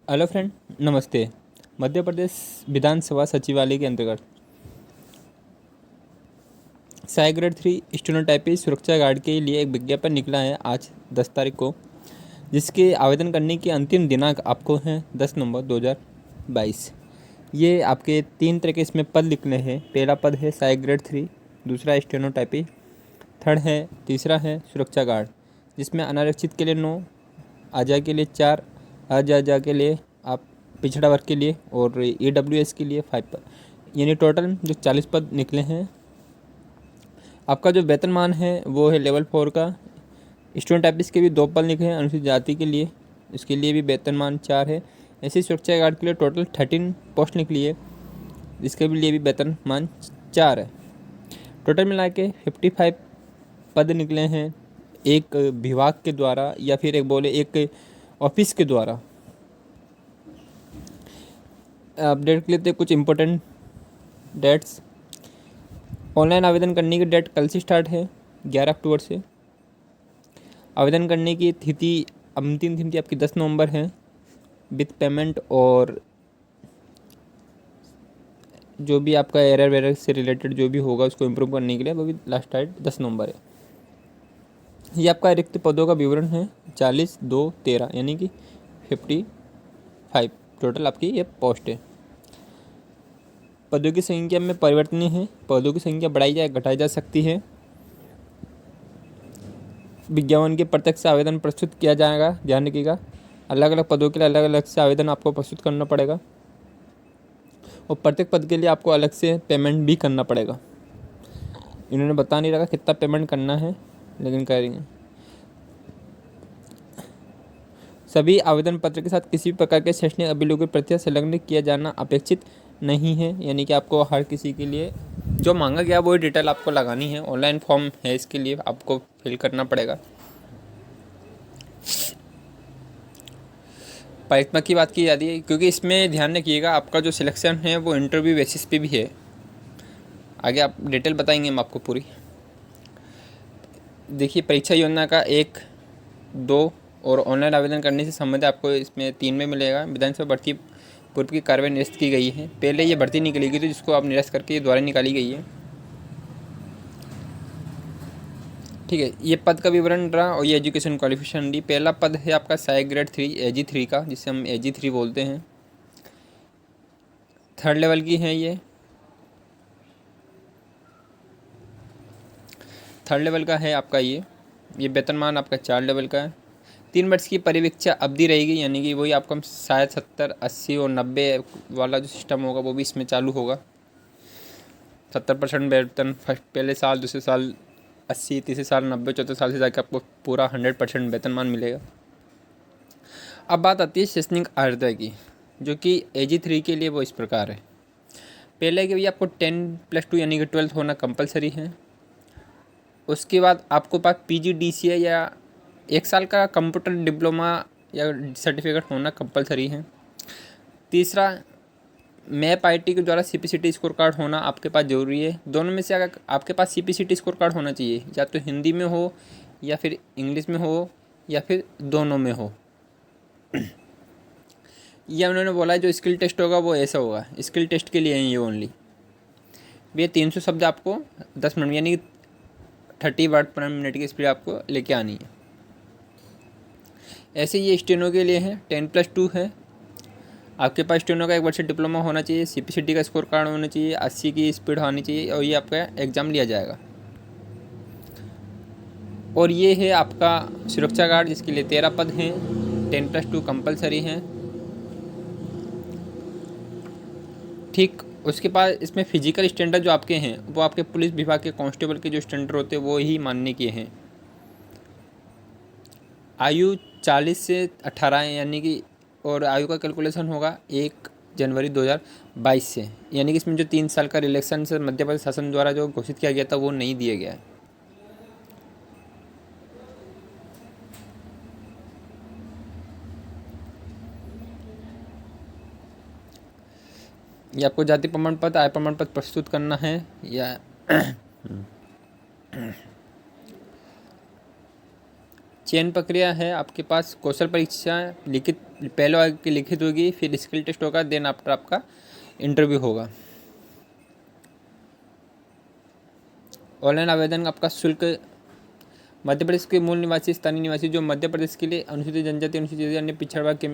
Hello friend, नमस्ते। मध्य प्रदेश विधानसभा सचिवालय के अंतर्गत सहायक ग्रेड 3 स्टेनोटाइपिस्ट सुरक्षा गार्ड के लिए एक विज्ञापन निकला है आज 10 तारीख को, जिसके आवेदन करने की अंतिम दिनांक आपको है 10 नवंबर 2022। ये आपके 3 तरह के इसमें पद निकले हैं। पहला पद है सहायक ग्रेड 3, दूसरा स्टेनोटाइपिस्ट, तीसरा है सुरक्षा गार्ड, जिसमें अनारक्षित के लिए 9, आजा के लिए 4, अजा के लिए आप पिछड़ा वर्ग के लिए और EWS के लिए 5 पद, यानी टोटल जो 40 पद निकले हैं। आपका जो वेतनमान है वो है लेवल 4 का। स्टूडेंट टाइपिस्ट के भी 2 पद निकले हैं अनुसूचित जाति के लिए, इसके लिए भी वेतनमान 4 है। ऐसे सुरक्षा गार्ड के लिए टोटल 13 पोस्ट निकली है, इसके लिए भी वेतनमान 4 है। टोटल मिला के 55 पद निकले हैं एक विभाग के द्वारा, या फिर एक ऑफिस के द्वारा। अपडेट के लिए कुछ इम्पोर्टेंट डेट्स। ऑनलाइन आवेदन करने की डेट कल से स्टार्ट है 11 अक्टूबर से। आवेदन करने की तिथि, अंतिम तिथि आपकी 10 नवंबर है। विथ पेमेंट और जो भी आपका एरर वेरर से रिलेटेड जो भी होगा उसको इम्प्रूव करने के लिए वो भी लास्ट डेट 10 नवंबर है। ये आपका रिक्त पदों का विवरण है 40-2-13, यानी कि 55 टोटल आपकी ये पोस्ट है। पदों की संख्या में परिवर्तनीय है, पदों की संख्या बढ़ाई या घटाई जा सकती है। विज्ञापन के प्रत्यक्ष आवेदन प्रस्तुत किया जाएगा, ध्यान रखिएगा। अलग अलग पदों के लिए अलग अलग से आवेदन आपको प्रस्तुत करना पड़ेगा और प्रत्येक पद के लिए आपको अलग से पेमेंट भी करना पड़ेगा। इन्होंने बता नहीं रखा कितना पेमेंट करना है, लेकिन करेंगे। सभी आवेदन पत्र के साथ किसी भी प्रकार के शैक्षणिक अभिलेख की प्रतियां संलग्न किया जाना अपेक्षित नहीं है, यानी कि आपको हर किसी के लिए जो मांगा गया वही डिटेल आपको लगानी है। ऑनलाइन फॉर्म है, इसके लिए आपको फिल करना पड़ेगा। परिक्रमा की बात की जाती है, क्योंकि इसमें ध्यान रखिएगा आपका जो सिलेक्शन है वो इंटरव्यू बेसिस पे भी है। आगे आप डिटेल बताएंगे हम आपको पूरी। देखिए, परीक्षा योजना का 1, 2 और ऑनलाइन आवेदन करने से संबंधित आपको इसमें 3 में मिलेगा। विधानसभा भर्ती पूर्व की कार्रवाई निरस्त की गई है। पहले ये भर्ती निकली गई थी जिसको आप निरस्त करके ये द्वारा निकाली गई है। ठीक है, ये पद का विवरण रहा और ये एजुकेशन क्वालिफिकेशन दी। पहला पद है आपका सहायक ग्रेड 3 AG3 का, जिसे हम AG3 बोलते हैं। 3rd लेवल की है ये। 3rd लेवल का है आपका ये वेतनमान आपका 4 लेवल का है। 3 वर्ष की परिवीक्षा अवधि रहेगी, यानी कि वही आपका शायद 70, 80 और 90 वाला जो सिस्टम होगा वो भी इसमें चालू होगा। 70% वेतन पहले साल, दूसरे साल 80, तीसरे साल 90, चौथे साल से जाकर आपको पूरा 100% वेतनमान मिलेगा। अब बात आती है शैक्षणिक अर्हता की, जो कि AG3 के लिए वो इस प्रकार है। पहले के भी आपको 10+2 यानी कि 12th होना कंपलसरी है। उसके बाद आपको पास PGDCA या 1 साल का कंप्यूटर डिप्लोमा या सर्टिफिकेट होना कंपलसरी है। तीसरा, मैप IT के द्वारा CPCT स्कोर कार्ड होना आपके पास ज़रूरी है। दोनों में से अगर आपके पास CPCT स्कोर कार्ड होना चाहिए, या तो हिंदी में हो या फिर इंग्लिश में हो या फिर दोनों में हो। या उन्होंने बोला है जो स्किल टेस्ट होगा वो ऐसा होगा, स्किल टेस्ट के लिए है ये ओनली। ये 300 शब्द आपको 10 मिनट यानी 30 वर्ड पर मिनट की स्पीड आपको लेके आनी है। ऐसे ये स्टेनो के लिए है। 10+2 है। आपके पास स्टेनो का 1 वर्ष डिप्लोमा होना चाहिए, CPCT का स्कोर कार्ड होना चाहिए, 80 की स्पीड होनी चाहिए और ये आपका एग्ज़ाम लिया जाएगा। और ये है आपका सुरक्षा गार्ड, जिसके लिए 13 पद हैं। 10+2 कंपलसरी हैं। ठीक, उसके बाद इसमें फिजिकल स्टैंडर्ड जो आपके हैं वो आपके पुलिस विभाग के कांस्टेबल के जो स्टैंडर्ड होते हैं वो ही मानने के हैं। आयु 40 से 18 है, यानी कि, और आयु का कैलकुलेशन होगा 1 जनवरी 2022 से, यानी कि इसमें जो 3 साल का रिलैक्सेशन से मध्य प्रदेश शासन द्वारा जो घोषित किया गया था वो नहीं दिया गया है। ये आपको जाति प्रमाण पत्र, आय प्रमाण पत्र प्रस्तुत करना है। या चयन प्रक्रिया है आपके पास कौशल परीक्षा, लिखित पहले आपकी लिखित होगी, फिर स्किल टेस्ट होगा, देन आफ्टर आपका इंटरव्यू होगा। ऑनलाइन आवेदन का आपका शुल्क मध्य प्रदेश के मूल निवासी स्थानीय निवासी जो मध्य प्रदेश के लिए अनुसूचित जनजाति, अनुसूचित अन्य पिछड़ा वर्ग के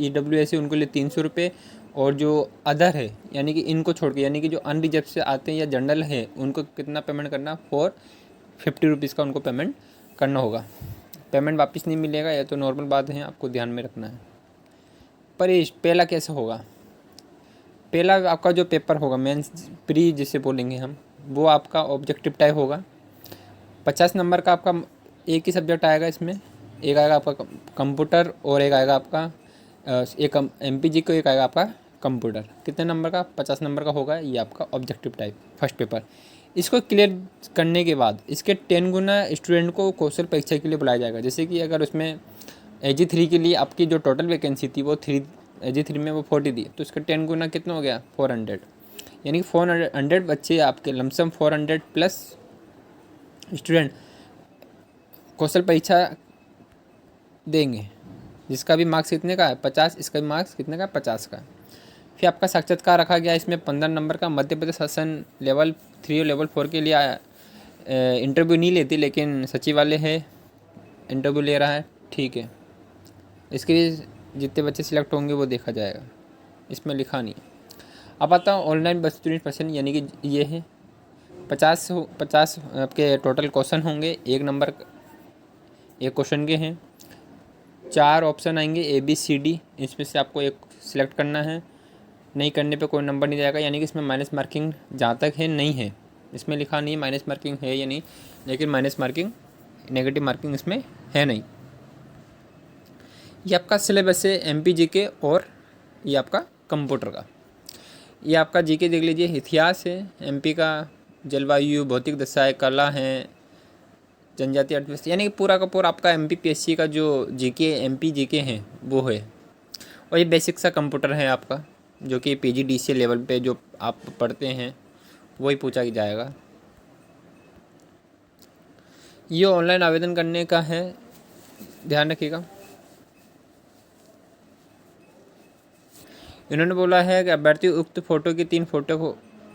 EWS है उनके लिए 300 रुपये, और जो अदर है यानी कि इनको छोड़ के, यानी कि जो अनरिजर्व से आते हैं या जनरल है उनको कितना पेमेंट करना, 450 रुपीज़ का उनको पेमेंट करना होगा। पेमेंट वापस नहीं मिलेगा, यह तो नॉर्मल बात है, आपको ध्यान में रखना है। पर ये पहला कैसे होगा? पहला आपका जो पेपर होगा मेंस प्री जिसे बोलेंगे हम, वो आपका ऑब्जेक्टिव टाइप होगा। 50 नंबर का आपका एक ही सब्जेक्ट आएगा इसमें, एक आएगा आपका कंप्यूटर और एक आएगा आपका एक MPG को, एक आएगा आपका कंप्यूटर। कितने नंबर का? 50 नंबर का होगा ये आपका ऑब्जेक्टिव टाइप फर्स्ट पेपर। इसको क्लियर करने के बाद इसके 10 गुना स्टूडेंट को कौशल परीक्षा के लिए बुलाया जाएगा। जैसे कि अगर उसमें AG3 के लिए आपकी जो टोटल वैकेंसी थी वो AG3 में वो 40 थी, तो इसका 10 गुना कितना हो गया? 400, यानी कि 400 बच्चे आपके लमसम 400 प्लस स्टूडेंट कौशल परीक्षा देंगे, जिसका भी मार्क्स कितने का है? 50। इसका भी मार्क्स कितने का? 50 का। फिर आपका साक्षात्कार रखा गया इसमें 15 नंबर का। मध्य प्रदेश शासन लेवल 3 और लेवल 4 के लिए इंटरव्यू नहीं लेती, लेकिन सचिवालय है इंटरव्यू ले रहा है, ठीक है। इसके लिए जितने बच्चे सिलेक्ट होंगे वो देखा जाएगा, इसमें लिखा नहीं है। अब आता हूँ ऑनलाइन बस स्टूडेंट पर्सन, यानी कि ये है 50 आपके टोटल क्वेश्चन होंगे, एक नंबर एक क्वेश्चन के हैं, 4 ऑप्शन आएंगे ABCD, इसमें से आपको एक सिलेक्ट करना है। नहीं करने पे कोई नंबर नहीं जाएगा, यानी कि इसमें माइनस मार्किंग जहाँ तक है नहीं है, इसमें लिखा नहीं है माइनस मार्किंग है या नहीं, लेकिन माइनस मार्किंग नेगेटिव मार्किंग इसमें है नहीं। ये आपका सिलेबस है MPG के, और ये आपका कंप्यूटर का। ये आपका GK देख लीजिए, इतिहास है MP का, जलवायु, भौतिक दशा है, कला है, जनजाति अर्थव्यवस्था, यानी कि पूरा का पूरा आपका MPPSC का जो GK MP GK है वो है। और ये बेसिक सा कंप्यूटर है आपका, जो कि PGDCA लेवल पे जो आप पढ़ते हैं वही पूछा जाएगा। ये ऑनलाइन आवेदन करने का है, ध्यान रखिएगा। इन्होंने बोला है कि अभ्यर्थी उक्त फ़ोटो की 3 फोटो को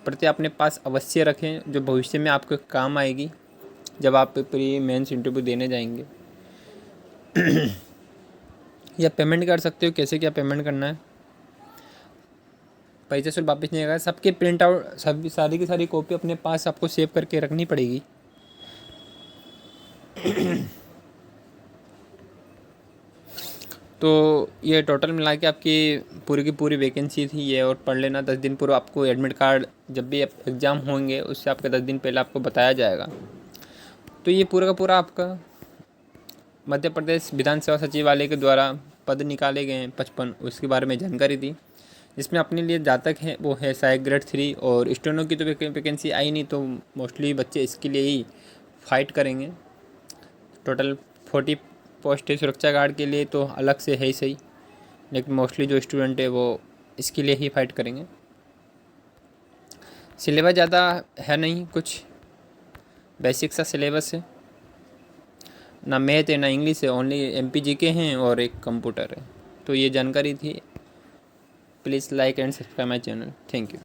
प्रति अपने पास अवश्य रखें, जो भविष्य में आपके काम आएगी जब आप प्री मेंस इंटरव्यू देने जाएंगे। या पेमेंट कर सकते हो, कैसे क्या पेमेंट करना है? पैसे शुल्क वापस नहीं आएगा। सबके प्रिंट आउट, सभी सारी की सारी कॉपी अपने पास आपको सेव करके रखनी पड़ेगी। तो ये टोटल मिला के आपकी पूरी की पूरी वैकेंसी थी ये, और पढ़ लेना 10 दिन पूर्व। आपको एडमिट कार्ड जब भी एग्ज़ाम होंगे उससे आपके 10 दिन पहले आपको बताया जाएगा। तो ये पूरा का पूरा आपका मध्य प्रदेश विधानसभा सचिवालय के द्वारा पद निकाले गए हैं 55, उसके बारे में जानकारी दी। जिसमें अपने लिए जातक है वो है शायद ग्रेड 3, और स्टेनो की तो वैकेंसी आई नहीं, तो मोस्टली बच्चे इसके लिए ही फाइट करेंगे। टोटल 40 पोस्ट है सुरक्षा गार्ड के लिए, तो अलग से है ही सही, लेकिन मोस्टली जो स्टूडेंट है वो इसके लिए ही फाइट करेंगे। सिलेबस ज़्यादा है नहीं, कुछ बेसिक सा सिलेबस है, ना मैथ है ना इंग्लिश है, ओनली MPG के हैं और एक कंप्यूटर है। तो ये जानकारी थी। Please like and subscribe my channel. Thank you.